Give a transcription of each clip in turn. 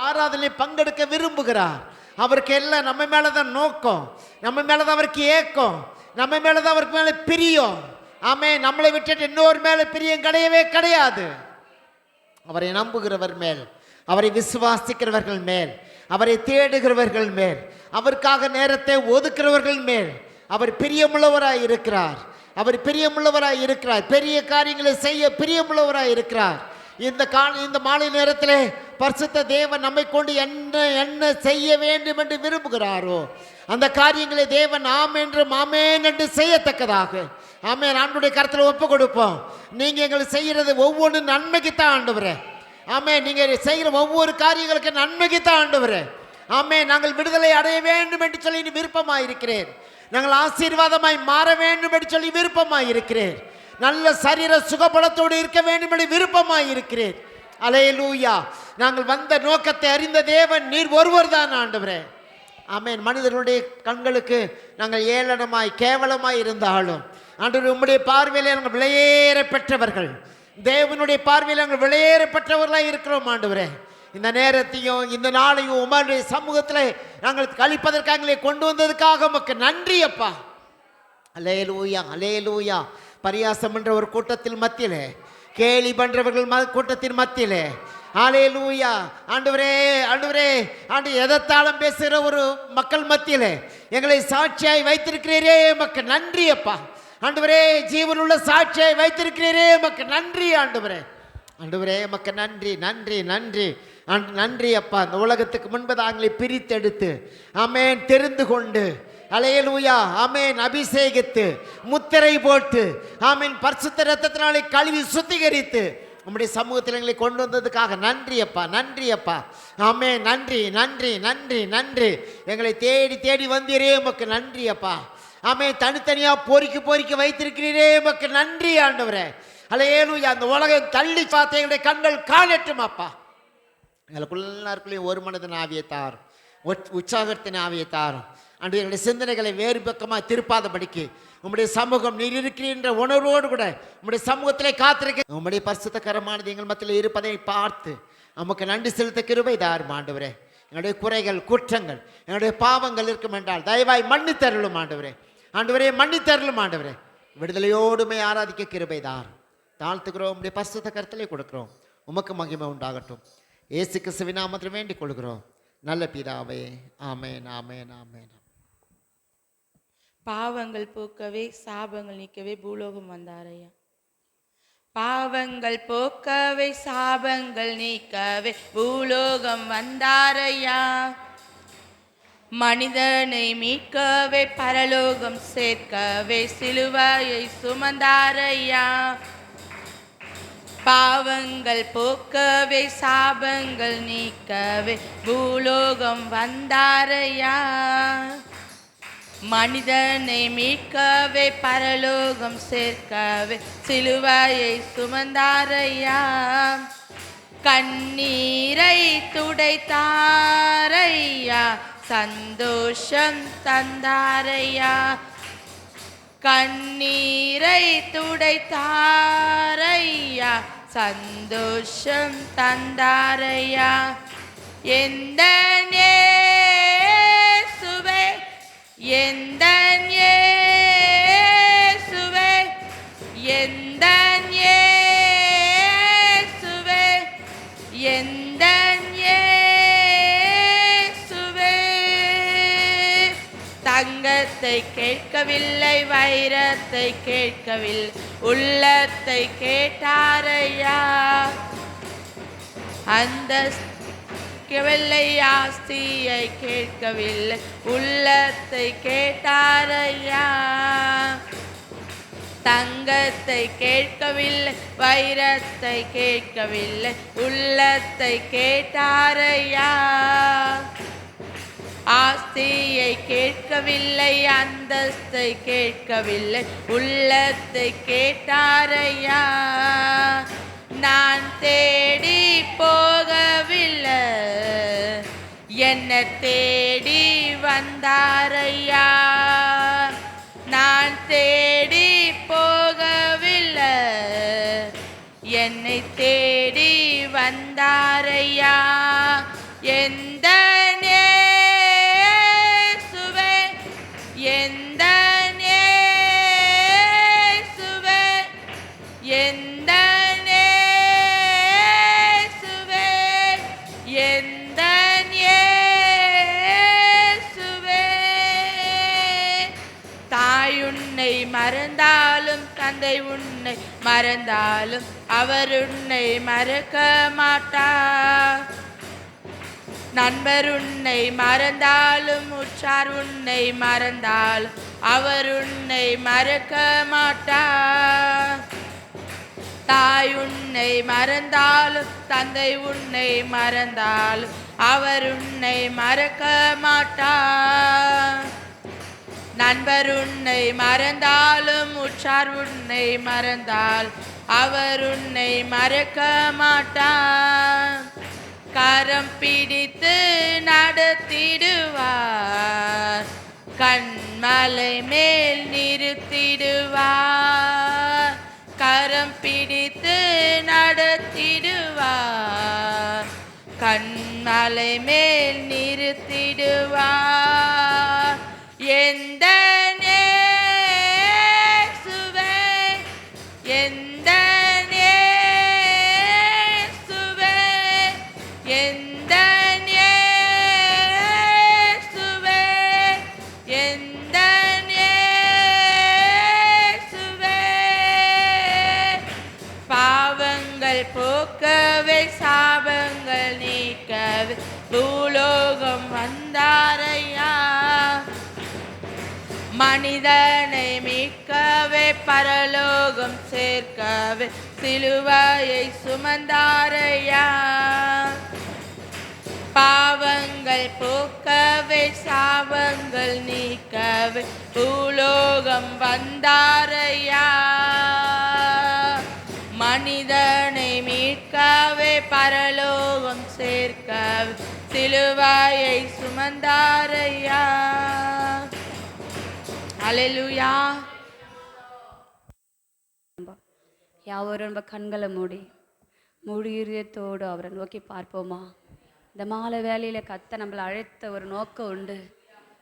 ஆராதனை பங்கெடுக்க விரும்புகிறார். அவருக்கு எல்லாம் நம்ம மேலதான் நோக்கம், நம்ம மேலதான் அவருக்கு ஏக்கம், நம்ம மேலதான் அவருக்கு மேல பிரியம். ஆமே, நம்மளை விட்டுட்டு இன்னொரு மேல பிரியம் கிடையவே கிடையாது. அவரை நம்புகிறவர் மேல், அவரை விசுவாசிக்கிறவர்கள் மேல், அவரை தேடுகிறவர்கள் மேல், அவருக்காக நேரத்தை ஒதுக்கிறவர்கள் மேல் அவர் பிரியமுள்ளவராய் இருக்கிறார். அவர் பிரியமுள்ளவராய் இருக்கிறார். பெரிய காரியங்களை செய்ய பிரியமுள்ளவராய் இருக்கிறார். இந்த மாலை நேரத்தில் பரிசுத்த தேவன் நம்மை கொண்டு என்ன செய்ய வேண்டும் என்று விரும்புகிறாரோ அந்த காரியங்களை தேவன் ஆமென் என்று செய்யத்தக்கதாக ஆமென் ஆண்டவருடைய கரத்தில் ஒப்பு கொடுப்போம். நீங்கள் எங்களுக்கு செய்கிறது ஒவ்வொன்றும் நன்மைக்குத்தான் ஆண்டவரே. ஆமென். நீங்கள் செய்கிற ஒவ்வொரு காரியங்களுக்கு நன்மைக்குத்தான் ஆண்டவரே. ஆமென். நாங்கள் விடுதலை அடைய வேண்டும் என்று சொல்லி விருப்பமாக இருக்கிறேன். நாங்கள் ஆசீர்வாதமாய் மாற வேண்டும் என்று சொல்லி விருப்பமாக இருக்கிறேன். நல்ல சரீர சுகபலத்தோடு இருக்க வேண்டும் என்று விருப்பமாக இருக்கிறேன். அல்லேலூயா. நாங்கள் வந்த நோக்கத்தை அறிந்த தேவன் நீர் ஒருவர் தான் ஆண்டவரே. ஆமென். மனிதர்களுடைய கண்களுக்கு நாங்கள் ஏளனமாய் கேவலமாய் இருந்தாலும் ஆண்டவரே உம்முடைய பார்வையில் நாங்கள் விலையேற பெற்றவர்கள், தேவனுடைய பார்வையில் நாங்கள் விலையேற பெற்றவர்களாக இருக்கிறோம் ஆண்டவரே. இந்த நேரத்தையும் இந்த நாளையும் உம்முடைய சமூகத்தில் நாங்கள் கழிப்பதற்காக கொண்டு வந்ததுக்காக உமக்கு நன்றி அப்பா. அல்லேலூயா, அல்லேலூயா. பரியாசம் என்ற ஒரு கூட்டத்தில் மத்தியிலே, கேலி பண்றவர்கள் கூட்டத்தின் மத்தியிலே, அல்லேலூயா ஆண்டவரே, ஆண்டவரே ஆண்டு எதத்தாலும் பேசுகிற ஒரு மக்கள் மத்தியிலே எங்களை சாட்சியாய் வைத்திருக்கிறீரே உமக்கு நன்றி அப்பா. ஆண்டவரே ஜீவனுள்ள சாட்சியாய் வைத்திருக்கிறீரே உமக்கு நன்றி ஆண்டவரே. ஆண்டவரே உமக்கு நன்றி, நன்றி, நன்றி, நன்றி அப்பா. இந்த உலகத்துக்கு முன்பு தாங்களை பிரித்தெடுத்து ஆமென் தெரிந்து கொண்டு அல்லேலூயா ஆமென் அபிஷேகித்து முத்திரை போட்டு ஆமென் பரிசுத்த இரத்தத்தினாலே கழுவி சுத்திகரித்து நம்முடைய சமூகத்தில் எங்களை கொண்டு வந்ததுக்காக நன்றி அப்பா, நன்றி அப்பா. ஆமென். நன்றி, நன்றி, நன்றி, நன்றி. எங்களை தேடி தேடி வந்தீரே உமக்கு நன்றி அப்பா. ஆமென். தனித்தனியாக பொறுக்கி வைத்திருக்கிறீரே உமக்கு நன்றி ஆண்டவரே. அல்லேலூயா. அந்த உலகம் தள்ளி பார்த்து எங்களுடைய கண்கள் காணட்டும் அப்பா. எங்களுக்குள்ளாருக்குள்ளேயும் ஒரு மனதின் ஆவியை தாரும், உற்சாகத்தின் ஆவியை தாரும். அன்று எங்களுடைய சிந்தனைகளை வேறு பக்கமாக திருப்பாதபடிக்கு உம்முடைய சமூகம் நீர் இருக்கிற உணர்வோடு கூட உம்முடைய சமூகத்திலே காத்திருக்க உம்முடைய பரிசுத்தகரமானது எங்கள் மத்தியில் இருப்பதை பார்த்து நமக்கு நன்றி செலுத்த கிருபை தாரும் ஆண்டவரே. எங்களுடைய குறைகள் குற்றங்கள் எங்களுடைய பாவங்கள் இருக்கும் என்றால் தயவாய் மன்னித்தருளும் ஆண்டவரே. ஆண்டவரே மன்னித்தருளும் ஆண்டவரே. விடுதலையோடுமே ஆராதிக்க கிருபை தாரும். தாழ்த்துக்கிறோம், உம்முடைய பரிசுத்த கரத்திலே கொடுக்கிறோம். உமக்கு மகிமை உண்டாகட்டும். இயேசு கிறிஸ்துவின் நாமத்தில் வேண்டிக் கொள்கிறோம் நல்ல பிதாவே. ஆமென், ஆமென், ஆமென். பாவங்கள் போக்கவே சாபங்கள் நீக்கவே பூலோகம் வந்தாரையா. பாவங்கள் போக்கவே சாபங்கள் நீக்கவே பூலோகம் வந்தாரையா. மனிதனை மீட்கவே பரலோகம் சேர்க்கவே சிலுவையை சுமந்தாரையா. பாவங்கள் போக்கவே சாபங்கள் நீக்கவே பூலோகம் வந்தாரையா. மனிதனை மீட்கவே பரலோகம் சேர்க்கவே சிலுவையை சுமந்தாரையா. கண்ணீரை துடைத்தாரையா, சந்தோஷம் தந்தாரையா. கண்ணீரை துடைத்தாரையா, சந்தோஷம் தந்தாரையா. எந்த இயேசுவே, எந்த இயேசுவே, எந்த இயேசுவே, எந்த இயேசுவே. தங்கத்தை கேட்கவில்லை, வைரத்தை கேட்கவில்லை, உள்ளத்தை கேட்டாரையா. அந்த கேட்கவில்லை, ஆஸ்தியை கேட்கவில்லை, உள்ளத்தை கேட்டாரையா. தங்கத்தை கேட்கவில்லை, வைரத்தை கேட்கவில்லை, உள்ளத்தை கேட்டாரையா. ஆஸ்தியை கேட்கவில்லை, அந்தஸ்தை கேட்கவில்லை, உள்ளத்தை கேட்டாரையா. நான் தேடி போகவில்லை, என்ன தேடி வந்தாரையா. நான் தேடி போகவில்லை, என்னை தேடி வந்தாரையா. எந்தன் இயேசுவே. தாய் உன்னை மறந்தாலும் தந்தை உன்னை மறந்தாலும் அவர் உன்னை மறக்க மாட்டார். நண்பர் உன்னை மறந்தாலும் உற்றார் உன்னை மறந்தாலும் அவர் உன்னை மறக்க மாட்டார். தாய் உன்னை மறந்தாலும் தந்தை உன்னை மறந்தாலும் அவர் உன்னை மறக்க மாட்டார். நண்பர் உன்னை மறந்தாலும் உற்றார் உன்னை மறந்தால் அவர் உன்னை மறக்க மாட்டார். கரம் பிடித்து நடத்திடுவார், கண்மலை மேல் நிறுத்திடுவார். கரம் பிடித்து நடத்திடுவார், கண்மலை மேல் நிறுத்திடுவார். எந்த இயேசுவே, எந்த இயேசுவே, எந்த இயேசுவே, எந்த இயேசுவே. பாவங்கள் போக்கவே சாபங்கள் நீக்கவே பூலோகம் வந்தாரையா. மனிதனை மீட்கவே பரலோகம் சேர்க்கவே சிலுவையை சுமந்தாரையா. பாவங்கள் போக்கவே சாபங்கள் நீக்கவே பூலோகம் வந்தாரையா. மனிதனை மீட்கவே பரலோகம் சேர்க்கவே சிலுவையை சுமந்தாரையா. அல்லேலூயா. யாவரும் நம்ம கண்களை மூடி இருதயத்தோடு அவரை நோக்கி பார்ப்போமா. இந்த மாலை வேலையில் கத்த நம்மளை அழைத்த ஒரு நோக்கம் உண்டு.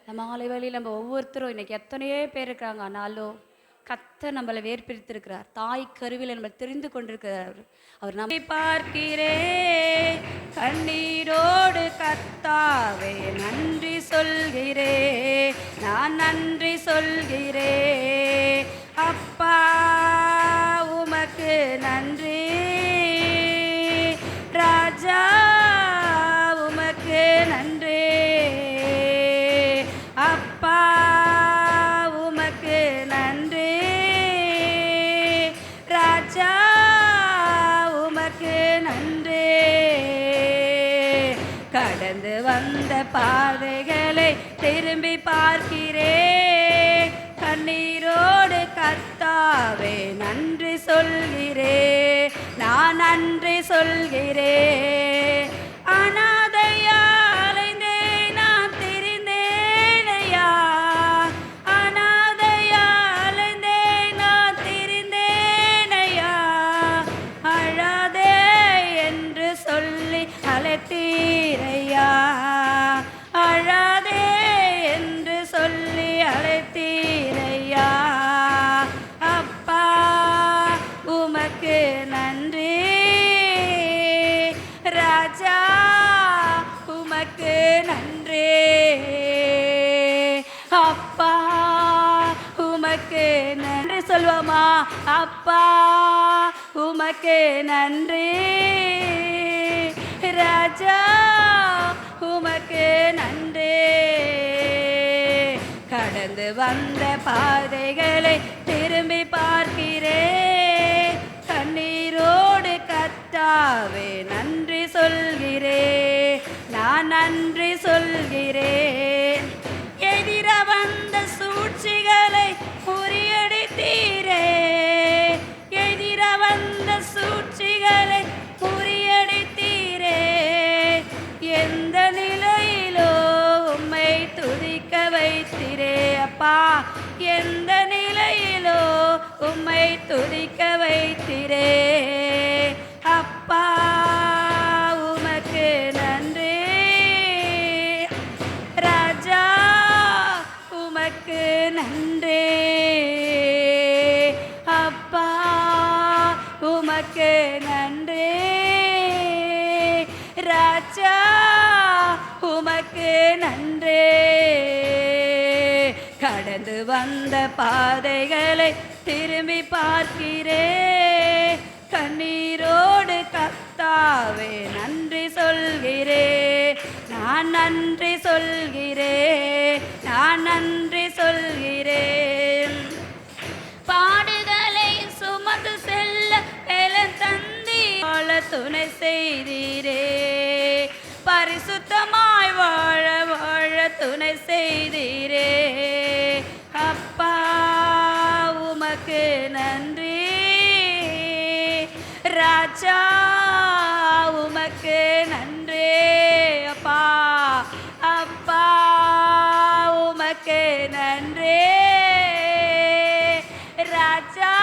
இந்த மாலை வேலையில் நம்ம ஒவ்வொருத்தரும் இன்னைக்கு எத்தனையோ பேர் இருக்கிறாங்க, ஆனாலும் கத்த நம்மளை வேர்பிரித்திருக்கிறார். தாய் கருவில் நம்ம தெரிந்து கொண்டிருக்கிறார். அவர் நம்மை பார்க்கிறேன், கண்ணீரோடு கர்த்தாவே நன்றி சொல்கிறேன், நான் நன்றி சொல்கிறேன். அப்பா உமக்கு நன்றி, ராஜா உமக்கு நன்றி. அப்பா உமக்கு நன்றி, ராஜா உமக்கு நன்றி. கடந்து வந்த பாதைகளை திரும்பி பார்க்கிறேன், கண்ணீரோடு கர்த்தாவே நன்றி சொல்கிறேன், நான் நன்றி சொல்கிறேன். அனாதையா அலைந்தேன் நான் திரிந்தேனையா, அனாதையா அலைந்தேன் நான் திரிந்தேனையா. அழாதே என்று சொல்லி அழைத்தீரையா, அழாதே என்று சொல்லி அழைத்தீரையா. அப்பா உமக்கு நன்றி, ராஜா உமக்கு நன்றி. அப்பா உமக்கு நன்றி சொல்வோமா. அப்பா உமக்கு நன்றி, ராஜா உமக்கு நன்றி. கடந்து வந்த பாதைகளை திரும்பி பார்க்கிறேன், கண்ணீரோடு கர்த்தாவே நன்றி சொல்கிறேன், நான் நன்றி சொல்கிறேன். எதிர வந்த சூழ்ச்சிகளை முறியடித்தீரே, எதிர வந்த சூழ்ச்சிகளை முறியடித்தீரே. எந்த நிலையிலோ உம்மை துதிக்க வைத்திரே அப்பா, எந்த நிலையிலோ உம்மை துதிக்க வைத்திரே. அப்பா உமக்கு நன்றி, ராஜா உமக்கு நன்றி. அப்பா உமக்கு நன்றி, ராஜா ராஜா உமக்கு நன்றி. கடந்து வந்த பாதைகளை திரும்பி பார்க்கிறேன். கண்ணீரோடு கர்த்தாவே நன்றி சொல்கிறேன். நான் நன்றி சொல்கிறேன். நான் நன்றி சொல்கிறேன். பாடுகளை சுமந்து செல்ல பலன் தந்தி வாழ துணை செய்தீரே. பரிசுத்தமாய் வாழ வாழ துணை செய்தீரே. அப்பா உமக்கு நன்றி. ராஜா உமக்கு நன்றி. அப்பா அப்பா உமக்கு நன்றி. ராஜா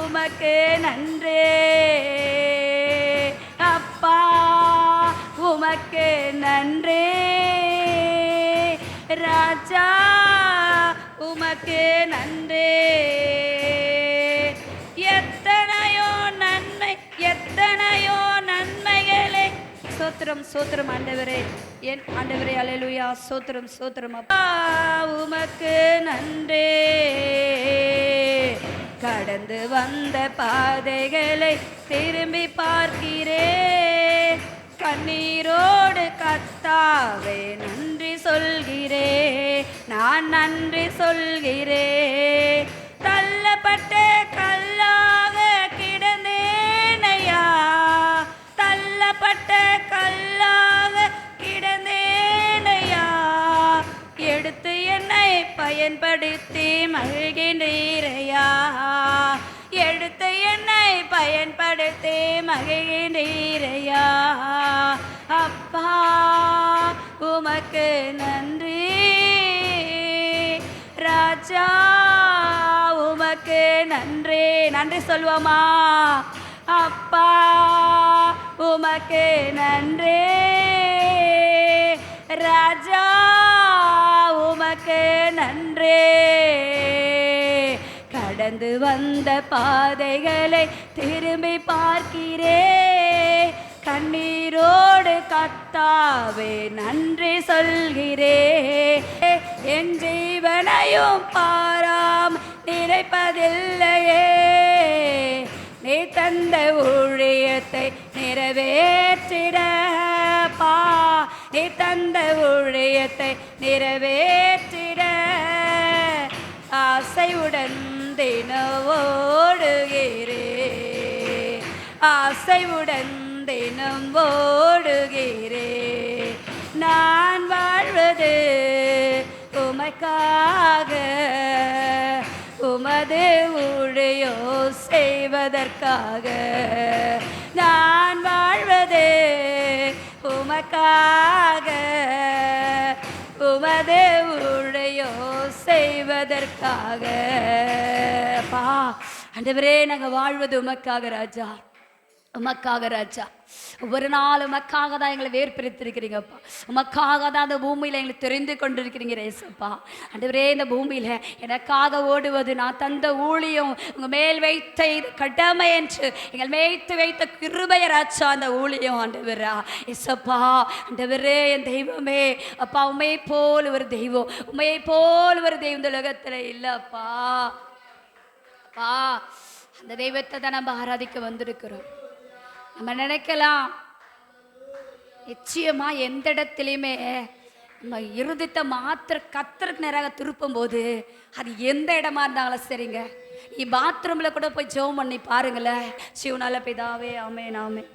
உமக்கு நன்றி. அப்பா உமக்கு நன்றி. ராஜா உமக்கு நன்றி. எத்தனையோ நன்மை எத்தனையோ நன்மைகளை. சோத்திரம் சோத்திரம் ஆண்டவரே, என் ஆண்டவரே. அல்லேலூயா. சோத்திரம் சோத்திரம். அப்பா உமக்கு நன்றி. கடந்து வந்த பாதைகளை திரும்பி பார்க்கிறேன். கண்ணீரோடு கர்த்தாவே நன்றி சொல்கிறேன். நான் நன்றி சொல்கிறேன். தள்ளப்பட்ட கல்லாக கிடந்தேனையா. தள்ளப்பட்ட கல்லாக கிடந்தேனையா. எடுத்து என்னை பயன்படுத்தி மகிழ்கின்றீரையா. எடுத்து என்னை பயன்படுத்தி மகிழ்கின்றீரையா. அப்பா உமக்கு நன்றி. ராஜா உமக்கு நன்றி. நன்றி சொல்வோமா? அப்பா உமக்கு நன்றி. ராஜா உமக்கு நன்றி. கடந்து வந்த பாதைகளை திரும்பி பார்க்கிறேன். கண்ணீரோடு கர்த்தாவே நன்றி சொல்கிறேன். என் ஜீவனையும் பாராம் நினைப்பதில்லையே. நீ தந்த ஊழியத்தை நிறைவேற்றிடப்பா. நீ தந்த ஊழியத்தை நிறைவேற்றிட ஆசையுடன் தினம் ஓடுகிறேன். ஆசையுடன் தினம் ஓடுகிறேன். நான் வாழ்வது உமக்காக. உமது ஊழியோ செய்வதற்காக. நான் வாழ்வது உமக்காக. உமது ஊழியோ செய்வதற்காக. பா ஆண்டவரே, நாங்கள் வாழ்வது உமக்காக ராஜா. உமக்காக ராஜா. ஒவ்வொரு நாள் உமக்காக தான் எங்களை வேர்பிரித்திருக்கிறீங்கப்பா. உமக்காக தான் அந்த பூமியில் எங்களை தெரிந்து கொண்டிருக்கிறீங்க ரேசப்பா. ஆண்டவரே, இந்த பூமியில் எனக்காக ஓடுவது, நான் தந்த ஊழியம், உங்கள் மேல் வைத்த இது கடமை என்று எங்கள் மேய்த்து வைத்த கிருபைய ராஜா அந்த ஊழியம். ஆண்டவரா எசப்பா, ஆண்டவரே என் தெய்வமே அப்பா. உண்மையை போல் ஒரு தெய்வம், உண்மையை போல் ஒரு தெய்வம் இந்த உலகத்தில் இல்லைப்பா. அப்பா, அந்த தெய்வத்தை தான் நம்ம ஆராதிக்க வந்திருக்கிறோம். நம்ம நினைக்கலாம் நிச்சயமா எந்த இடத்துலையுமே நம்ம இருதயத்தை மாத்திர கத்தருக்கு நேராக திருப்பும் போது அது எந்த இடமா இருந்தாலும் சரிங்க. நீ பாத்ரூம்ல கூட போய் ஜெபம் பண்ணி பாருங்களேன். சிவனால பிதாவே ஆமென் ஆமென்.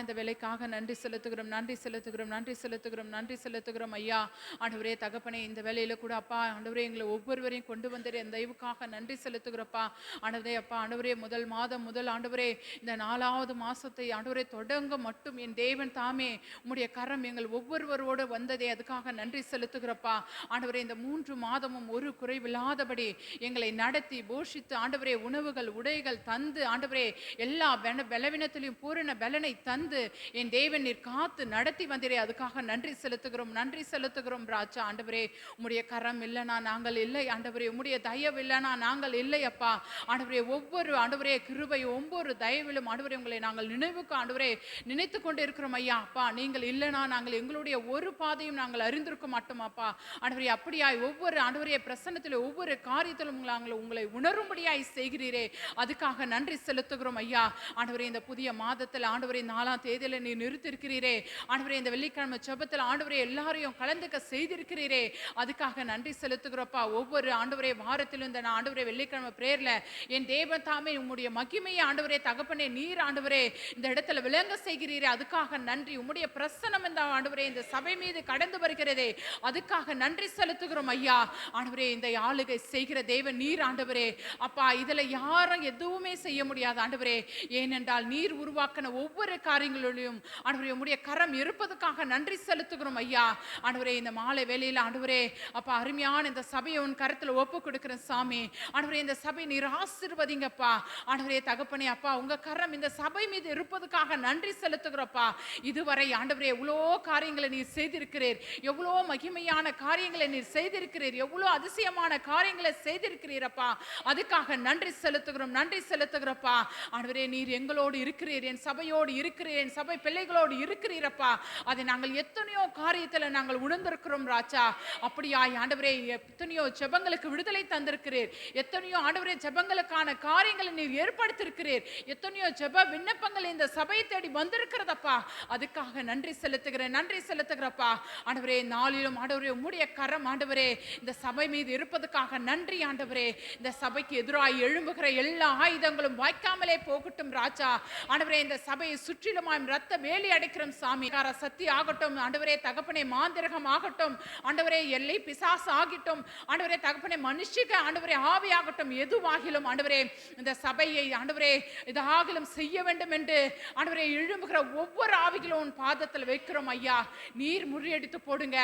இந்த வேலைக்காக நன்றி செலுத்துகிறோம், நன்றி செலுத்துகிறோம், நன்றி செலுத்துகிறோம், நன்றி செலுத்துகிறோம் ஐயா. ஆண்டவரே தகப்பனே, இந்த வேலையில கூட அப்பா ஆண்டவரே எங்களை ஒவ்வொருவரையும் கொண்டு வந்துரு அந்த தயவுக்காக நன்றி செலுத்துகிறப்பா. ஆண்டவரே அப்பா ஆண்டவரே, முதல் மாதம் முதல் ஆண்டவரே இந்த 4வது மாசத்தை ஆண்டவரே தொடங்க மட்டும் என் தேவன் தாமே உம்முடைய கரம் எங்கள் ஒவ்வொருவரோடு வந்ததே, அதுக்காக நன்றி செலுத்துகிறப்பா. ஆண்டவரே, இந்த 3 மாதமும் ஒரு குறைவில்லாதபடி எங்களை நடத்தி போஷித்து ஆண்டவரே உணவுகள் உடைகள் தந்து ஆண்டவரே எல்லா பலவீனத்திலையும் பூரண பலனை தந்து தந்து என் தேவன் நீர் காத்து நடத்தி வந்தீரே, அதுக்காக நன்றி செலுத்துகிறோம், நன்றி செலுத்துகிறோம் ராஜா. ஆண்டவரே உம்முடைய கரம் இல்லைனா நாங்கள் இல்லை ஆண்டவரே, உம்முடைய தயவு இல்லைனா நாங்கள் இல்லை அப்பா. ஆண்டவரே ஒவ்வொரு ஆண்டவரே கிருபை ஒவ்வொரு தயவிலும் ஆண்டவரே உங்களை நாங்கள் நினைவுக்கு ஆண்டவரே நினைத்து கொண்டு இருக்கிறோம் ஐயா. அப்பா நீங்கள் இல்லைனா நாங்கள் எங்களுடைய ஒரு பாதையும் நாங்கள் அறிந்திருக்க மாட்டோம் அப்பா. ஆண்டவரே அப்படியாய் ஒவ்வொரு ஆண்டவரே பிரசன்னத்தில் ஒவ்வொரு காரியத்திலும் நாங்கள் உங்களை உணரும்படியாய் செய்கிறீரே, அதுக்காக நன்றி செலுத்துகிறோம் ஐயா. ஆண்டவரே இந்த புதிய மாதத்தில் ஆண்டவரே 4ஆம் தேதியில நீ நிறுத்திருக்கிறீரே ஆண்டவரே, இந்த வெள்ளிக்கிழமை ஜெபத்தில் ஆண்டவரே எல்லாரையும் கலந்துக்க செய்திருக்கிறீரே, அதுக்காக நன்றி செலுத்துகிறோப்பா. ஒவ்வொரு ஆண்டவரே வாரத்திலும் இந்த ஆண்டவரே வெள்ளிக்கிழமை பிரேயர்ல என் தேவன் தாமே உம்முடைய மகிமையை ஆண்டவரே தகப்பனே நீர் ஆண்டவரே இந்த இடத்துல விளங்க செய்கிறீரே, அதுக்காக நன்றி. உம்முடைய பிரசன்னம் இந்த ஆண்டவரே இந்த சபை மீது கடந்து வருகிறதே, அதுக்காக நன்றி செலுத்துகிறோம் ஐயா. ஆண்டவரே இந்த ஆளுகை செய்கிற தேவன் நீர் ஆண்டவரே அப்பா. இதுல யாரும் எதுவுமே செய்ய முடியாது ஆண்டவரே, ஏனென்றால் நீர் உருவாக்கின ஒவ்வொரு காரியங்களிலும் ஆண்டவரே உம்முடைய கரம் இருப்பதற்காக நன்றி செலுத்துகிறோம் ஐயா. ஆண்டவரே இந்த மாலை வேளையில ஆண்டவரே அப்பா அருமையான இந்த சபையை உன் கருத்துல ஒப்பு கொடுக்கிறேன் சாமி. ஆண்டவரே இந்த சபை நீர் ஆசீர்வதிங்கப்பா. ஆண்டவரே தகப்பனே அப்பா உங்க கரம் இந்த சபை மீது இருப்பதற்காக நன்றி செலுத்துகிறப்பா. இதுவரை ஆண்டவரே எவ்வளோ காரியங்களை நீர் செய்திருக்கிறீர், எவ்வளோ மகிமையான காரியங்களை நீர் செய்திருக்கிறீர், எவ்வளோ அதிசயமான காரியங்களை செய்திருக்கிறீரப்பா, அதுக்காக நன்றி செலுத்துகிறோம், நன்றி செலுத்துகிறப்பா. ஆண்டவரே நீர் எங்களோடு இருக்கிறீர், என் சபையோடு இருக்கிறீர், என் சபை பிள்ளைகளோடு இருக்கிறீரப்பா. அதை நாங்கள் எத்தனையோ காரியத்துல நாங்கள் உணர்ந்திருக்கிறோம் ராஜா. அப்படியாய் ஆண்டவரே எத்தனையோ ஜெபங்களுக்கு விடுதலை தந்திருக்கிறீர், எத்தனையோ ஆண்டவரே ஜெபங்களுக்கான காரியங்களை நீர் ஏற்படுத்தியிருக்கிறீர், எத்தனையோ ஜெப விண்ணப்பங்கள் இந்த சபையை தேடி வந்திருக்கிறதப்பா, அதுக்காக நன்றி செலுத்துகிறேன், நன்றி செலுத்துகிறப்பா. ஆண்டவரே நாளிலும் ஆண்டவரே உம்முடைய கரம் ஆண்டவரே இந்த சபை மீது இருப்பதற்காக நன்றி ஆண்டவரே. இந்த சபைக்கு எதிராய் எழும்புகிற எல்லா ஆயுதங்களும் வாய்க்காமலே போகட்டும் ராஜா. ஆண்டவரே இந்த சபையை சுற்றிலுமாய் ரத்த வேலி அடைக்கிறோம் சாமி. சக்தி ஆகட்டும் ஆண்டவரே தகப்பனே, மாந்திரகம் ஆகட்டும் ஆண்டவரே, எல்லை பிசாசு ஆகட்டும் ஆண்டவரே தகப்பனே, மனுஷிக ஆண்டவரே ஆவி ஆகட்டும், எதுவாகிலும் ஆண்டவரே இந்த சபையை ஆண்டவரே இதாகிலும் செய்ய வேண்டும் என்று ஆண்டவரே எழும்புகிற ஒவ்வொரு ஆவிகளும் உன் பாதத்தில் வைக்கிறோம் ஐயா. நீர் முறியடித்து போடுங்க,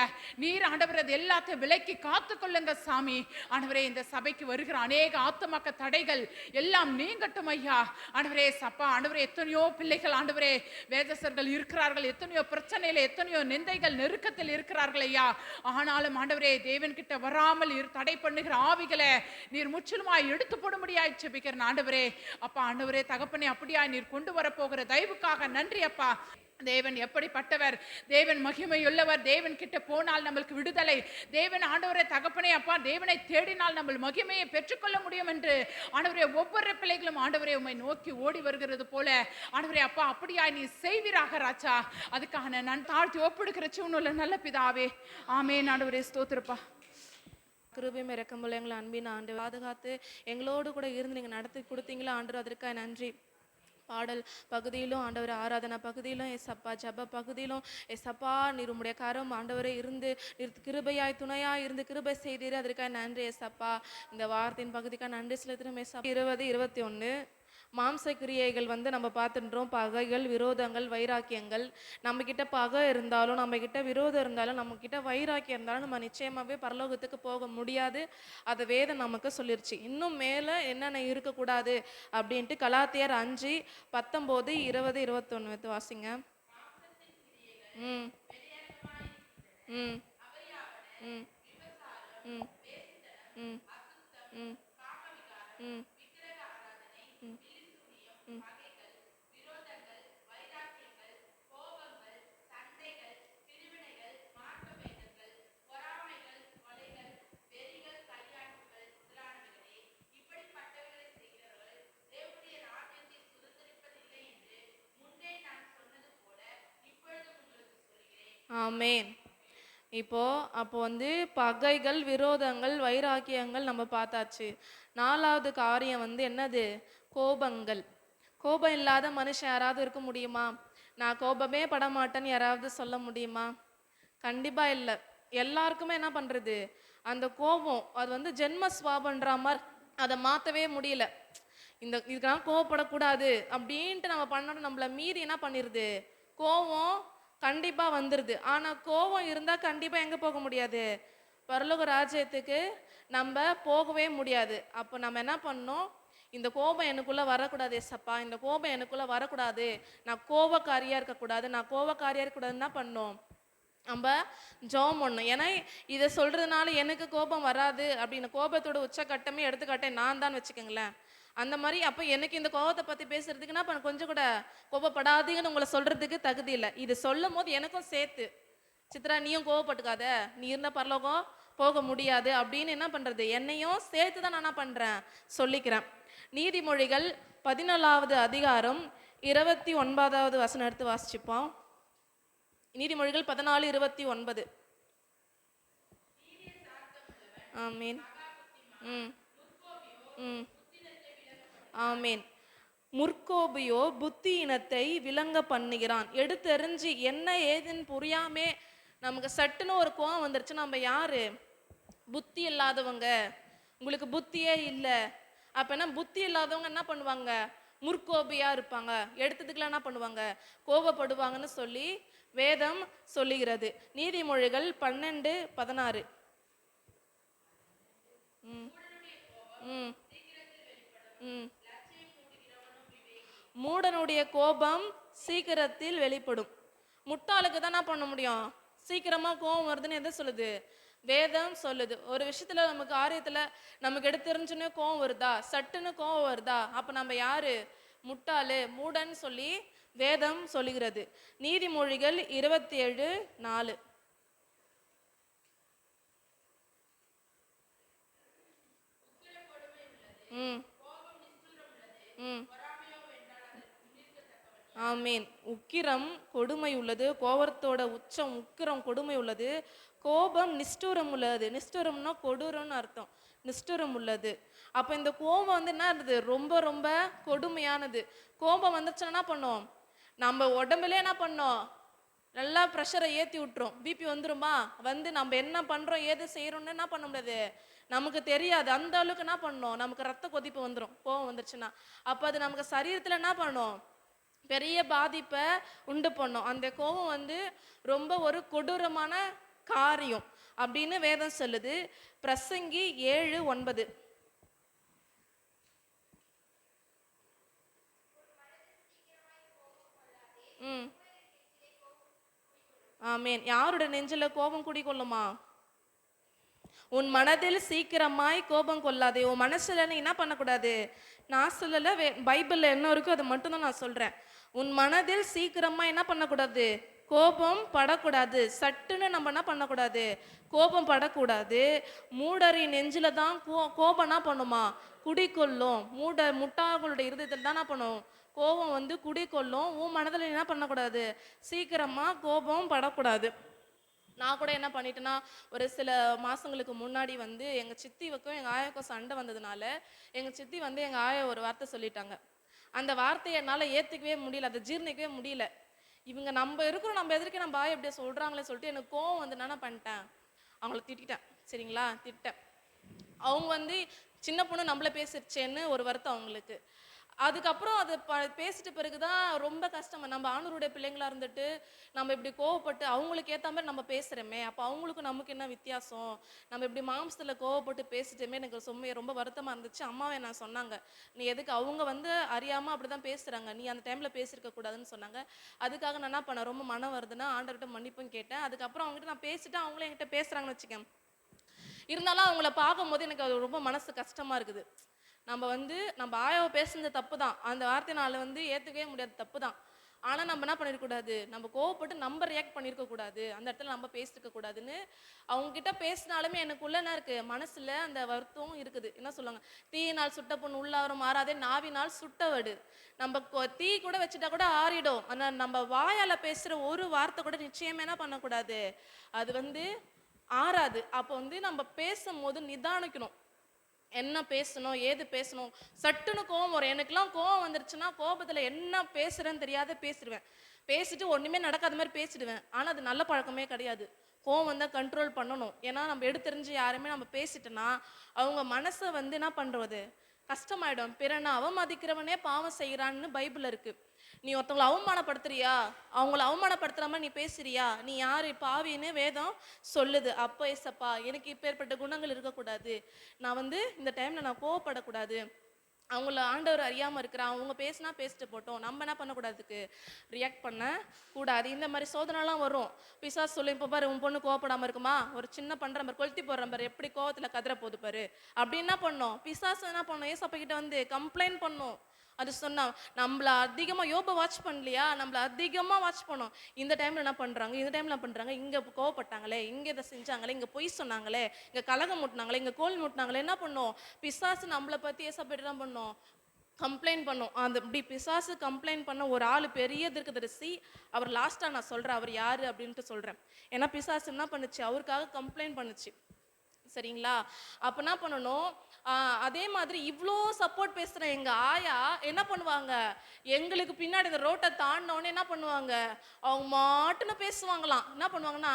நீர் ஆண்டவரே எல்லாத்தையும் விலைக்கு காத்து கொள்ளுங்க சாமி. ஆண்டவரே இந்த சபைக்கு வருகிற அநேக ஆத்துமக்க தடைகள் எல்லாம் நீங்கட்டும் ஐயா. ஆண்டவரே சப்பா ஆண்டவரே எத்தனையோ பிள்ளைகள் ஆண்டவரே வேதசர்கள் இருக்கிறார்கள், எத்தனையோ பிரச்சனையில எத்தனையோ நிந்தைகள் நெருக்கத்தில் இருக்கிறார்கள் ஐயா. ஆனாலும் ஆண்டவரே தேவன் கிட்ட வராமல் தடை பண்ணுகிற ஆவிகளை நீர் முற்றிலுமாய் எடுத்து போடும்படியாய் ஜெபிக்கிறேன் ஆண்டவரே. அப்பா ஆண்டவரே தகப்பனே அப்படியாய் நீர் கொண்டு வரப்போகிற தயவுக்காக நன்றி அப்பா. தேவன் எப்படிப்பட்டவர், தேவன் மகிமையுள்ளவர், தேவன் கிட்ட போனால் நம்மளுக்கு விடுதலை, தேவன் ஆண்டவரே தகப்பனே அப்பா தேவனை தேடினால் நம்ம மகிமையை பெற்றுக்கொள்ள முடியும் என்று ஆண்டவரே ஒவ்வொரு பிள்ளைகளும் ஆண்டவரே உம்மை நோக்கி ஓடி வருகிறது போல ஆண்டவரே அப்பா அப்படியாய் நீ செய்வீராக ராஜா. அதுக்காக நான் தாழ்த்தி ஒப்பிடுகிற சூழ்நிலை நல்ல பிதாவே. ஆமென் ஆண்டவரே ஸ்தோத்திரப்பா. கிருபையும் இரக்கமுள்ள எங்களை அன்பின் ஆண்டு பாதுகாத்து எங்களோடு கூட இருந்து நீங்கள் நடத்தி கொடுத்தீங்களா ஆண்டு, அதற்காக நன்றி. பாடல் பகுதியிலும் ஆண்டவர் ஆராதனை பகுதியிலும் எஸ்அப்பா ஜப பகுதியிலும் எஸ்அப்பா நீர் உம்முடைய கரம் ஆண்டவரே இருந்து நீர் கிருபையாய் துணையாய் இருந்து கிருபை செய்தீர், அதற்காக நன்றி எஸ்அப்பா. இந்த வார்த்தையின் பகுதிக்காக நன்றி செலுத்துகிறோம் எஸ்அப்பா. 20-21 மாம்ச கிரியைகள் நம்ம பார்த்துன்றோம். பகைகள், விரோதங்கள், வைராக்கியங்கள். நம்மக்கிட்ட பகை இருந்தாலும் நம்மக்கிட்ட விரோதம் இருந்தாலும் நம்மக்கிட்ட வைராக்கியம் இருந்தாலும் நம்ம நிச்சயமாகவே பரலோகத்துக்கு போக முடியாது. அதை வேதம் நமக்கு சொல்லிருச்சு. இன்னும் மேலே என்னென்ன இருக்கக்கூடாது அப்படின்ட்டு கலாத்தியர் 5:19, 20, 21 வாசிங்க. ம் ம் ம் ம் ம் ம் ம் ஆமென். அப்போ பகைகள், விரோதங்கள், வைராக்கியங்கள் நம்ம பார்த்தாச்சு. 4வது காரியம் என்னது? கோபங்கள். கோபம் இல்லாத மனுஷன் யாராவது இருக்க முடியுமா? நான் கோபமே படமாட்டேன்னு யாராவது சொல்ல முடியுமா? கண்டிப்பா இல்லை. எல்லாருக்குமே என்ன பண்றது, அந்த கோபம் அது ஜென்ம சுவாபன்ற மாதிரி அதை மாற்றவே முடியல. இதுக்கெல்லாம் கோவப்படக்கூடாது அப்படின்ட்டு நம்ம பண்ணணும். நம்மளை மீறி என்ன பண்ணிடுது, கோபம் கண்டிப்பா வந்துடுது. ஆனா கோபம் இருந்தா கண்டிப்பா எங்க போக முடியாது, பரலோக ராஜ்யத்துக்கு நம்ம போகவே முடியாது. அப்போ நம்ம என்ன பண்ணோம், இந்த கோபம் எனக்குள்ள வரக்கூடாது ஏசப்பா, இந்த கோபம் எனக்குள்ள வரக்கூடாது, நான் கோபக்காரியா இருக்கக்கூடாது, நான் கோபக்காரியா இருக்கக்கூடாதுன்னு தான் பண்ணோம் நம்ம ஜெபம் பண்ணணும். ஏன்னா இதை சொல்றதுனால எனக்கு கோபம் வராது அப்படின்னு கோபத்தோட உச்சக்கட்டமே எடுத்துக்காட்டேன் நான் தான் வச்சுக்கோங்களேன். அந்த மாதிரி அப்போ எனக்கு இந்த கோபத்தை பற்றி பேசுறதுக்குன்னா இப்போ கொஞ்சம் கூட கோபப்படாதீங்கன்னு உங்களை சொல்றதுக்கு தகுதி இல்லை. இது சொல்லும் போது எனக்கும் சேர்த்து சித்ரா நீயும் கோவப்பட்டுக்காத, நீ இருந்த பரலோகம் போக முடியாது அப்படின்னு என்ன பண்றது, என்னையும் சேர்த்து தான் நான் என்ன பண்றேன் சொல்லிக்கிறேன். நீதிமொழிகள் 14வது அதிகாரம் 29வது வசனம் எடுத்து வாசிச்சுப்போம். நீதிமொழிகள் 14:29. ஆமீன். ஆமீன். முற்கோபியோ புத்தியினத்தை விளங்க பண்ணுகிறான். எடுத்தெறிஞ்சு என்ன ஏதுன்னு புரியாமே நமக்கு சட்டுன்னு ஒரு கோவம் வந்துருச்சு, நம்ம யாரு, புத்தி இல்லாதவங்க, உங்களுக்கு புத்தியே இல்லை. அப்ப என்ன புத்தி இல்லாதவங்க என்ன பண்ணுவாங்க, முற்கோபியா இருப்பாங்க, எடுத்ததுக்குலாம் என்ன பண்ணுவாங்க, கோபப்படுவாங்கன்னு சொல்லி வேதம் சொல்லுகிறது. நீதிமொழிகள் 12:16. மூடனுடைய கோபம் சீக்கிரத்தில் வெளிப்படும். முட்டாளுக்கு தான் என்ன பண்ண முடியும், சீக்கிரமா கோபம் வருதுன்னு எதை சொல்லுது, வேதம் சொல்லுது. ஒரு விஷயத்துல நமக்கு காரியத்துல நமக்கு எடுத்துருந்துச்சுன்னு கோவம் வருதா, சட்டுன்னு கோவம் வருதா, அப்ப நம்ம யாரு, முட்டாளு, மூடன் சொல்லி வேதம் சொல்லுகிறது. நீதிமொழிகள் 27:4. ஆமீன். உக்கிரம் கொடுமை உள்ளது, கோபத்தோட உச்சம் உக்கிரம் கொடுமை உள்ளது, கோபம் நிஷ்டூரம் உள்ளது. நிஷ்டூரம்னா கொடூரம்னு அர்த்தம், நிஷ்டூரம் உள்ளது. அப்போ இந்த கோபம் வந்து என்ன இருந்தது, ரொம்ப ரொம்ப கொடுமையானது. கோபம் வந்துச்சுன்னா என்ன பண்ணோம், நம்ம உடம்புல என்ன பண்ணோம், நல்லா ப்ரெஷரை ஏற்றி விட்டுரும், பிபி வந்துருமா, வந்து நம்ம என்ன பண்ணுறோம் ஏது செய்கிறோம்னு என்ன பண்ண முடியாது, நமக்கு தெரியாது. அந்த அளவுக்கு என்ன பண்ணோம், நமக்கு ரத்த கொதிப்பு வந்துடும் கோபம் வந்துருச்சுன்னா. அப்போ அது நமக்கு சரீரத்தில் என்ன பண்ணோம், பெரிய பாதிப்பை உண்டு பண்ணும். அந்த கோபம் வந்து ரொம்ப ஒரு கொடூரமான காரியம் அப்படின்னு வேதம் சொல்லுது. பிரசங்கி 7:9. ஆமேன். யாரோட நெஞ்சில கோபம் குடிக்கொள்ளுமா, உன் மனதில் சீக்கிரமாய் கோபம் கொள்ளாதே. உன் மனசுல நீ என்ன பண்ணக்கூடாது, நான் சொல்லல, பைபிள்ல என்ன இருக்கோ அதை மட்டும்தான் நான் சொல்றேன். உன் மனதில் சீக்கிரமா என்ன பண்ணக்கூடாது, கோபம் படக்கூடாது. சட்டுன்னு நம்ம என்ன பண்ணக்கூடாது, கோபம் படக்கூடாது. மூடரின் நெஞ்சில தான் கோபம் என்ன பண்ணுமா, குடிக்கொள்ளும். முட்டாள்களுடைய இருதயத்தில் தான் என்ன பண்ணும், கோபம் வந்து குடிக்கொள்ளும். உன் மனதில் என்ன பண்ணக்கூடாது, சீக்கிரமா கோபம் படக்கூடாது. நான் கூட என்ன பண்ணிட்டேன்னா, ஒரு சில மாதங்களுக்கு முன்னாடி வந்து எங்கள் சித்திவுக்கும் எங்கள் ஆயாவுக்கும் சண்டை வந்ததுனால எங்கள் சித்தி வந்து எங்கள் ஆயா ஒரு வார்த்தை சொல்லிட்டாங்க. அந்த வார்த்தையை என்னால் ஏற்றுக்கவே முடியல, அதை ஜீர்ணிக்கவே முடியல. இவங்க நம்ம இருக்கிறோம், நம்ம எதிர்க்க நம்ம ஆயா இப்படியே சொல்கிறாங்களே சொல்லிட்டு எனக்கு கோவம் வந்து என்ன பண்ணிட்டேன், அவங்கள திட்டேன். சரிங்களா, திட்டேன். அவங்க வந்து சின்ன பொண்ணு நம்மள பேசிருச்சேன்னு ஒரு வருத்தம் அவங்களுக்கு. அதுக்கப்புறம் அது பேசிட்ட பிறகுதான் ரொம்ப கஷ்டம். நம்ம ஆணூருடைய பிள்ளைங்களா இருந்துட்டு நம்ம இப்படி கோவப்பட்டு அவங்களுக்கு ஏற்ற மாதிரி நம்ம பேசுகிறோமே, அப்போ அவங்களுக்கும் நமக்கு என்ன வித்தியாசம், நம்ம இப்படி மாம்சத்தில் கோவப்பட்டு பேசிட்டோமே, எனக்கு ரொம்ப வருத்தமாக இருந்துச்சு. அம்மாவை நான் சொன்னாங்க, நீ எதுக்கு, அவங்க வந்து அறியாமல் அப்படி தான் பேசுகிறாங்க, நீ அந்த டைமில் பேசியிருக்க கூடாதுன்னு சொன்னாங்க. அதுக்காக நான் என்ன பண்ணேன், ரொம்ப மனம் வருதுன்னா ஆண்டவர்கிட்ட மன்னிப்பும் கேட்டேன். அதுக்கப்புறம் அவங்ககிட்ட நான் பேசிட்டு அவங்களும் என்கிட்ட பேசுகிறாங்கன்னு வச்சுக்கேன். இருந்தாலும் அவங்கள பார்க்கும்போது எனக்கு அது ரொம்ப மனசு கஷ்டமாக இருக்குது. நம்ம வந்து நம்ம ஆயாவை பேசுனது தப்பு தான், அந்த வார்த்தையினால வந்து ஏற்றுக்கவே முடியாது, தப்பு தான். ஆனால் நம்ம என்ன பண்ணிருக்கூடாது, நம்ம கோவப்பட்டு நம்ம ரியாக்ட் பண்ணியிருக்க கூடாது, அந்த இடத்துல நம்ம பேசிருக்க கூடாதுன்னு. அவங்ககிட்ட பேசினாலுமே எனக்குள்ள என்ன இருக்கு, மனசுல அந்த வருத்தம் இருக்குது. என்ன சொல்லுவாங்க, தீயினால் சுட்ட பொண்ணு உள்ளாரும் மாறாதே, நாவினால் சுட்டவடு. நம்ம தீ கூட வச்சுட்டா கூட ஆறிடும், ஆனால் நம்ம வாயால பேசுற ஒரு வார்த்தை கூட நிச்சயமே என்ன பண்ணக்கூடாது, அது வந்து ஆறாது. அப்போ வந்து நம்ம பேசும்போது நிதானிக்கணும், என்ன பேசணும் ஏது பேசணும். சட்டுன்னு கோவம் வரும். எனக்குலாம் கோவம் வந்துருச்சுன்னா கோபத்தில் என்ன பேசுகிறேன்னு தெரியாத பேசிடுவேன். பேசிட்டு ஒன்றுமே நடக்காத மாதிரி பேசிடுவேன். ஆனால் அது நல்ல பழக்கமே கிடையாது. கோவம் வந்தால் கண்ட்ரோல் பண்ணணும். ஏன்னா நம்ம எடுத்தெறிஞ்சு யாருமே நம்ம பேசிட்டோன்னா அவங்க மனசை வந்து என்ன பண்ணுறது, கஷ்டமாயிடும். பிறனை அவமதிக்கிறவனே பாவம் செய்கிறான்னு பைபிள் இருக்குது. நீ ஒருத்தவங்களை அவமானப்படுத்துறியா, அவங்கள அவமானப்படுத்துற மாதிரி நீ பேசுறியா, நீ யாரு, பாவின்னு வேதம் சொல்லுது. அப்போ ஏசப்பா எனக்கு இப்போ ஏற்பட்ட குணங்கள் இருக்கக்கூடாது, நான் வந்து இந்த டைம்ல நான் கோவப்படக்கூடாது, அவங்கள ஆண்டவர் அறியாமல் இருக்கிறான், அவங்க பேசினா பேசிட்டு போட்டோம், நம்ம என்ன பண்ணக்கூடாதுக்கு ரியாக்ட் பண்ண கூடாது. இந்த மாதிரி சோதனைலாம் வரும். பிசாசு சொல்லி, இப்போ பாரு உன் பொண்ணு கோவப்படாமல் இருக்குமா, ஒரு சின்ன பண்ணுற மாதிரி கொளுத்தி போடுற மாதிரி எப்படி கோவத்தில் கதற போது பாரு அப்படி என்ன பண்ணோம், பிசாசு என்ன பண்ணோம், ஏசப்பா கிட்ட வந்து கம்ப்ளைண்ட் பண்ணோம். அது சொன்னா நம்மள அதிகமாக யோபை வாட்ச் பண்ணலையா, நம்மள அதிகமாக வாட்ச் பண்ணோம். இந்த டைமில் என்ன பண்ணுறாங்க, இந்த டைமில் என்ன பண்ணுறாங்க, இங்கே கோவப்பட்டாங்களே, இங்கே இதை செஞ்சாங்களே, இங்கே பொய் சொன்னாங்களே, இங்கே கலகம் முட்டினாங்களே, இங்கே கோல் முட்டினாங்களே, என்ன பண்ணோம், பிசாசு நம்மளை பற்றி ஏசப்பட்டு என்ன பண்ணோம், கம்ப்ளைண்ட் பண்ணோம். அந்த இப்படி பிசாசு கம்ப்ளைண்ட் பண்ண ஒரு ஆள் பெரிய தீர்க்கதரிசி. அவர் லாஸ்ட்டாக நான் சொல்கிறேன் அவர் யார் அப்படின்ட்டு சொல்கிறேன். ஏன்னா பிசாசு என்ன பண்ணுச்சு, அவருக்காக கம்ப்ளைண்ட் பண்ணுச்சு. சரிங்களா? அப்போ என்ன பண்ணணும், அதே மாதிரி இவ்வளோ சப்போர்ட் பேசுகிற எங்கள் ஆயா என்ன பண்ணுவாங்க, எங்களுக்கு பின்னாடி இந்த ரோட்டை தாண்டினோடனே என்ன பண்ணுவாங்க, அவங்க மாட்டுன்னு பேசுவாங்களாம். என்ன பண்ணுவாங்கன்னா,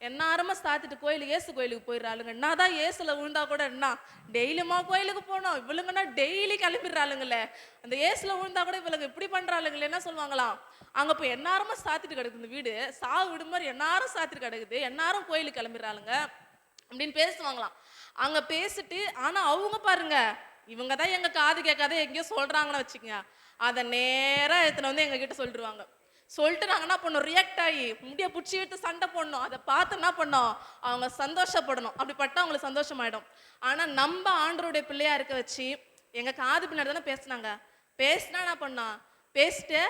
எந்நேரமா சாத்திட்டு ஏசு கோயிலுக்கு போயிடுறாளுங்க. நான் தான் ஏசுல விழுந்தா கூட என்ன டெய்லியுமா கோயிலுக்கு போனோம், இவளுங்கன்னா டெய்லி கிளம்பிடுறாளுங்களே, அந்த ஏசுல விழுந்தா கூட இவளுங்க இப்படி பண்றாளுங்களே, என்ன சொல்லுவாங்களாம், அங்க போய் எந்நேரமா சாத்திட்டு கிடக்குது, இந்த வீடு சாவு வீடு மாதிரி எந்நேரம் சாத்திட்டு கிடக்குது, எந்நேரம் கோயிலுக்கு கிளம்பிடுறாளுங்க அப்படின்னு பேசுவாங்களாம். அங்க பேசிட்டு, ஆனா அவங்க பாருங்க, இவங்க தான் எங்க காது கேட்காத எங்கேயோ சொல்றாங்கன்னு வச்சுக்கோங்க, அதை நேரா எடுத்துன்னு வந்து எங்க கிட்ட சொல்லிடுவாங்க. சொல்லிட்டு நாங்கள் என்ன பண்ணோம், ரியாக்ட் ஆகி முடிய பிடிச்சி எடுத்து சண்டை போடணும். அதை பார்த்து என்ன பண்ணோம், அவங்க சந்தோஷப்படணும். அப்படிப்பட்ட அவங்களுக்கு சந்தோஷமாயிடும். ஆனால் நம்ம ஆண்டவருடைய பிள்ளையா இருக்க வச்சு எங்கள் காது பின்னாடி தானே பேசினாங்க, பேசினா என்ன பண்ணா, பேசிட்டு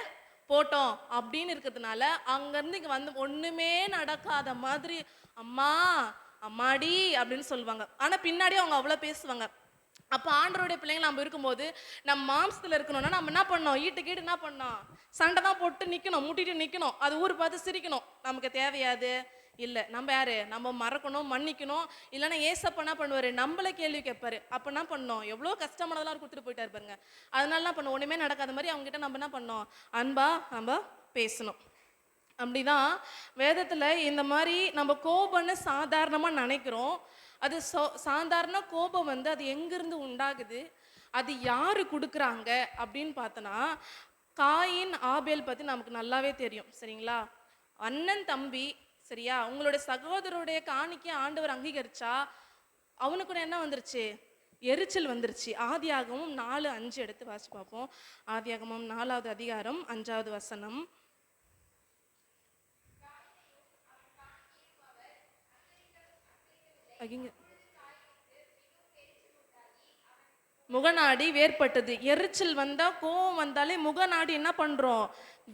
போட்டோம் அப்படின்னு இருக்கிறதுனால அங்கேருந்து இங்கே வந்து ஒன்றுமே நடக்காத மாதிரி அம்மா அம்மாடி அப்படின்னு சொல்லுவாங்க. ஆனால் பின்னாடி அவங்க அவ்வளோ பேசுவாங்க. அப்போ ஆண்டவருடைய பிள்ளைங்க நம்ம இருக்கும்போது நம்ம மாம்சத்தில் இருக்கணும்னா நம்ம என்ன பண்ணோம், ஈட்டுக்கீடு என்ன பண்ணோம், சண்டை தான் போட்டு நிற்கணும், முட்டிட்டு நிற்கணும், அது ஊர் பார்த்து சிரிக்கணும். நமக்கு தேவையாது இல்லை, நம்ம யாரு, நம்ம மறக்கணும், மன்னிக்கணும். இல்லைன்னா ஏசப்பா என்ன பண்ணுவார், நம்மளே கேள்வி கேட்பாரு. அப்போ என்ன பண்ணோம், எவ்வளோ கஷ்டமானதெல்லாம் கொடுத்துட்டு போயிட்டாரு பாருங்க. அதனால என்ன பண்ணோம், ஒன்றுமே நடக்காத மாதிரி அவங்ககிட்ட நம்ம என்ன பண்ணோம், அன்பா நம்ம பேசணும். அப்படிதான் வேதத்தில் இந்த மாதிரி நம்ம கோபம்னு சாதாரணமாக நினைக்கிறோம். அது சாதாரண கோபம் வந்து அது எங்கிருந்து உண்டாகுது, அது யாரு கொடுக்குறாங்க அப்படின்னு பார்த்தோன்னா, காயின் ஆபேல் பற்றி நமக்கு நல்லாவே தெரியும். சரிங்களா? அண்ணன் தம்பி, சரியா, உங்களுடைய சகோதரருடைய காணிக்கை ஆண்டவர் அங்கீகரிச்சா அவனுக்கு என்ன வந்துருச்சு, எரிச்சல் வந்துருச்சு. ஆதியாகமம் 4:5 எடுத்து வாசி பார்ப்போம். ஆதியாகமம் 4வது அதிகாரம் 5வது வசனம். முகநாடி வேறுபட்டது. எரிச்சல் வந்தா, கோவம் வந்தாலே முகநாடி என்ன பண்றோம்,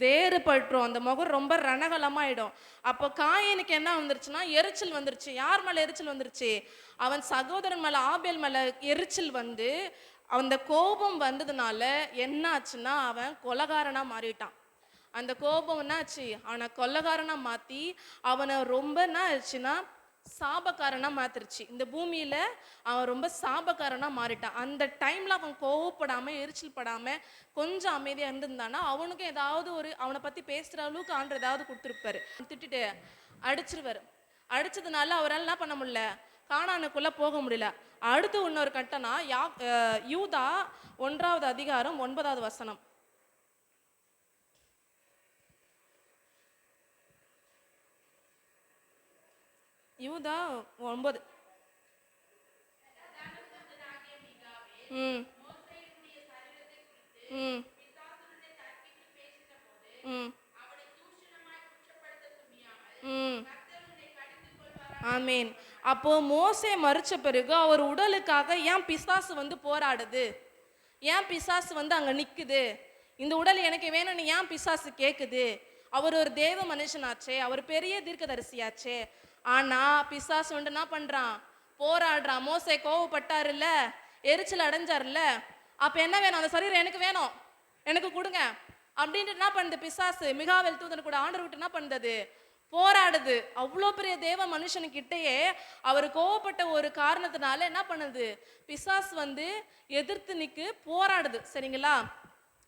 வேறுபட்டுரும். அந்த முகம் ரொம்ப ரணகலமாயிடும். அப்போ காயினுக்கு என்ன வந்துருச்சுன்னா, எரிச்சல் வந்துருச்சு. யார் மேல எரிச்சல் வந்துருச்சு, அவன் சகோதரன் மேல, ஆபேல் மேல எரிச்சல் வந்து அந்த கோபம் வந்ததுனால என்ன ஆச்சுன்னா, அவன் கொலைகாரனா மாறிட்டான். அந்த கோபம் என்ன ஆச்சு, அவனை கொலைகாரனா மாத்தி அவனை ரொம்ப என்ன ஆச்சுன்னா சாபக்காரனா மாத்திருச்சு. இந்த பூமியில அவன் ரொம்ப சாபக்காரனா மாறிட்டான். அந்த டைம்ல அவன் கோவப்படாம எரிச்சல் படாம கொஞ்சம் அமைதியா இருந்திருந்தானா அவனுக்கும் ஏதாவது ஒரு அவனை பத்தி பேசுற அளவுக்கு ஆண்டு ஏதாவது கொடுத்துருப்பாரு. திட்டிட்டு அடிச்சிருவாரு. அடிச்சதுனால அவரால் என்ன பண்ண முடியல, கானானுக்குள்ள போக முடியல. அடுத்து இன்னொரு கட்டனா யூதா 1வது அதிகாரம் 9வது வசனம். யூதா 9. ஆமீன். அப்போ மோசே மரிச்ச பிறகு அவர் உடலுக்காக ஏன் பிசாசு வந்து போராடுது, ஏன் பிசாசு வந்து அங்க நிக்குது, இந்த உடல் எனக்கு வேணும்னு ஏன் பிசாசு கேக்குது, அவர் ஒரு தேவ மனுஷனாச்சே, அவர் பெரிய தீர்க்கதரிசியாச்சே. ஆனா பிசாசு வந்து என்ன பண்றான், போராடுறான். மோசே கோவப்பட்டாருல்ல, எரிச்சல் அடைஞ்சாருல்ல, அப்ப என்ன வேணும், அந்த சரீரம் எனக்கு வேணும், எனக்கு கொடுங்க அப்படின்ட்டு என்ன பண்ணுது பிசாசு, மிகாவேல் தூதன் கூட ஆண்டவர் விட்டு என்ன பண்ணுது, போராடுது. அவ்வளோ பெரிய தேவ மனுஷனுக்கிட்டேயே அவர் கோவப்பட்ட ஒரு காரணத்தினால என்ன பண்ணுது, பிசாசு வந்து எதிர்த்து நிற்கு போராடுது. சரிங்களா?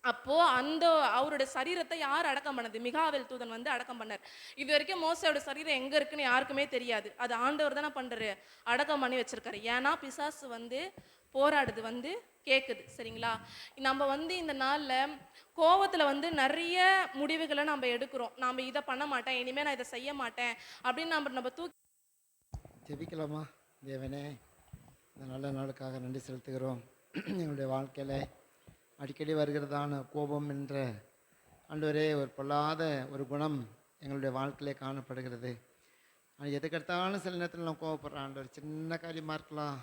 அப்போ அந்த அவருடைய சரீரத்தை யார் அடக்கம் பண்ணது, மிகாவேல் தூதன் வந்து அடக்கம் பண்ணார். இது வரைக்கும் மோசையோட சரீரம் எங்க இருக்குன்னு யாருக்குமே தெரியாது. அது ஆண்டவர் தானே பண்றாரு, அடக்கம் பண்ணி வச்சிருக்காரு. ஏன்னா பிசாசு வந்து போராடுது, வந்து கேட்குது. சரிங்களா? நம்ம வந்து இந்த நாளில் கோவத்தில் வந்து நிறைய முடிவுகளை நம்ம எடுக்கிறோம். நாம் இதை பண்ண மாட்டேன், இனிமேல் நான் இதை செய்ய மாட்டேன் அப்படின்னு நம்ம தூக்கி ஜெபிக்கலாமா? தேவனே, இந்த நல்ல நாளுக்காக நன்றி செலுத்துகிறோம். எங்களுடைய வாழ்க்கையில் அடிக்கடி வருகிறதான கோபம் என்ற ஆண்டவரே ஒரு பொல்லாத ஒரு குணம் எங்களுடைய வாழ்க்கையிலே காணப்படுகிறது. எதுக்கெடுத்தாலும் சில நேரத்தில் நான் கோவப்படுறேன் ஆண்டவர். சின்ன காரியமாக இருக்கலாம்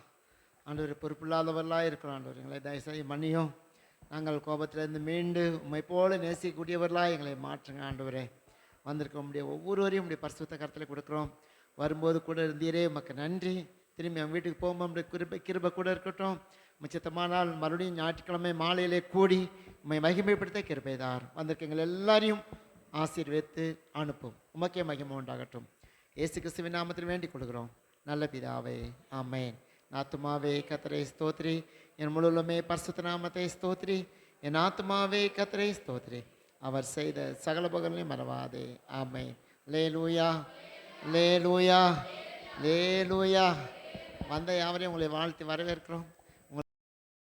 ஆண்டவர், பொறுப்பில்லாதவர்களாக இருக்கிறோம் ஆண்டவர். எங்களை தயவுசெய்து மன்னியும். நாங்கள் கோபத்திலிருந்து மீண்டு உம்மை போல நேசிக்கக்கூடியவர்களாக எங்களை மாற்றுங்க ஆண்டவரே. வந்திருக்க முடிய ஒவ்வொருவரையும் உடைய பரிசுத்த கருத்தில் கொடுக்குறோம். வரும்போது கூட இருந்தீரே உமக்கு நன்றி. திரும்பி அவன் வீட்டுக்கு போகும்போது நம்முடைய கிருபை கூட இருக்கட்டும். மிச்சத்தமானால் மறுபடியும் ஞாயிற்றுக்கிழமை மாலையிலே கூடி உம்மை மகிமைப்படுத்த கிருபைதார். வந்திருக்க எங்கள் எல்லாரையும் ஆசீர்வதித்து அனுப்பும். உமக்கே மகிமை உண்டாகட்டும். இயேசு கிறிஸ்துவின் நாமத்தில் வேண்டிக் கொள்கிறோம் நல்ல பிதாவே, ஆமென். ஆத்துமாவே கர்த்தரை ஸ்தோத்திரி, என் முழுவதுமே பரிசுத்த நாமத்தை ஸ்தோத்திரி. என் ஆத்துமாவே கர்த்தரை ஸ்தோத்திரி, அவர் செய்த சகல பகலையும் மறவாதே. ஆமென். அல்லேலூயா, அல்லேலூயா, அல்லேலூயா. வந்த யாவரையும் உங்களை வாழ்த்தி வரவேற்கிறோம்.